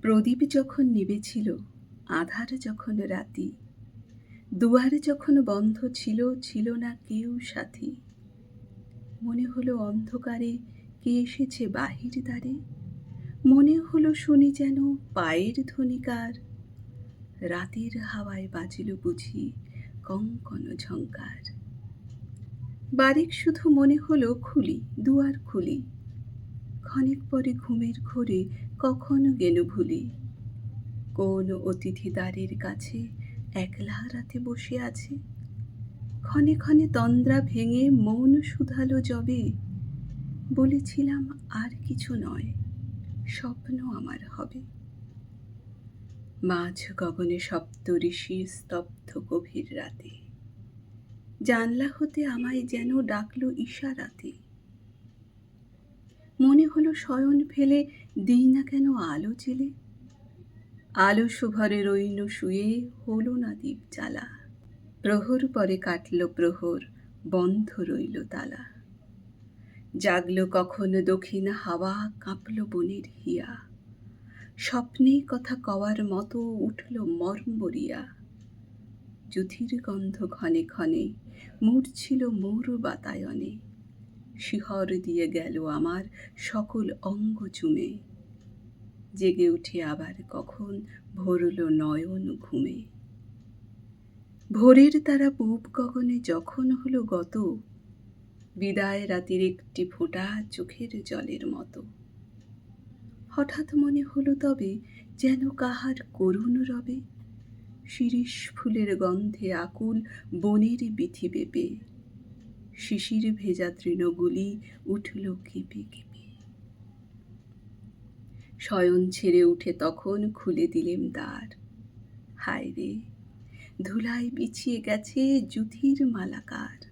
প্রদীপ যখন নিবেছিল, আঁধার যখন রাতি, দুয়ার যখন বন্ধ ছিল, ছিল না কেউ সাথী। মনে হলো অন্ধকারে কে এসেছে বাহির দ্বারে। মনে হলো শুনি যেন পায়ের ধ্বনি কার। রাতের হাওয়ায় বাজিল বুঝি কঙ্কন ঝংকার। বারেক শুধু মনে হলো খুলি, দুয়ার খুলি। ক্ষণেক পরে ঘুমের ঘোরে কখনো গেল ভুলি। কোন অতিথি দ্বারের কাছে একলা রাতে বসে আছে। ক্ষণে ক্ষণে তন্দ্রা ভেঙে মন শুধালো যবে। বলেছিলাম আর কিছু নয়, স্বপ্ন আমার হবে। মাঝ গগনে সপ্তঋষি স্তব্ধ গভীর রাতে। জানলা হতে আমায় যেন ডাকলো ইশারাতে। মনে হলো শয়ন ফেলে দিই না কেন আলো জেলে। আলস্য ভরে রইল শুয়ে, হলো না দীপ জ্বালা। প্রহর পরে কাটল প্রহর, বন্ধ রইল তালা। জাগলো কখনো দক্ষিণ হাওয়া, কাঁপল বনের হিয়া। স্বপ্নে কথা কওয়ার মতো উঠল মর্মরিয়া। যুথির গন্ধ ক্ষণে ক্ষণে মুড়ছিল মোর বাতায়নে। শিহর দিয়ে গেল আমার সকল অঙ্গ চুমে। জেগে উঠে আবার কখন ভরল নয়ন ঘুমে। ভোরের তারা পূব গগনে যখন হলো গত, বিদায় রাতের একটি ফোঁটা চোখের জলের মতো। হঠাৎ মনে হলো তবে যেন কাহার করুণ রবে। শিরীষ ফুলের গন্ধে আকুল বনের বিথি পেপে। শিশির ভেজা তৃণগুলি উঠল কেঁপে কেঁপে। শয়ন ছেড়ে উঠে তখন খুলে দিলেম দ্বার। হায় রে, ধুলায় বিছিয়ে গেছে যুথির মালাকার।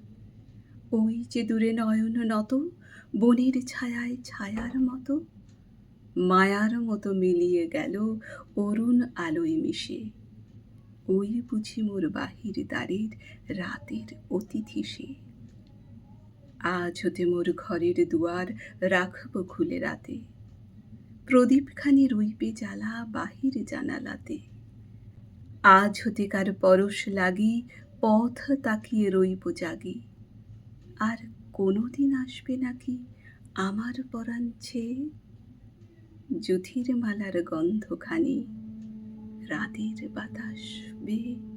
ওই যে দূরে নয়ন নত, বনের ছায়ায় ছায়ার মতো। মায়ার মতো মিলিয়ে গেল অরুণ আলোয় মিশে। ওই বুঝি মোর বাহির দ্বারের রাতের অতিথি সে। আজ হতে মোর ঘরের দুয়ার রাখব খুলে রাতে। প্রদীপখানি রইবে জ্বালা বাহির জানালাতে। আজ হতে কার পরশ লাগি পথ তাকিয়ে রইব জাগি। আর কোনোদিন আসবে নাকি আমার পরাণ ছেয়ে। যুথির মালার গন্ধখানি রাতের বাতাস বেয়ে।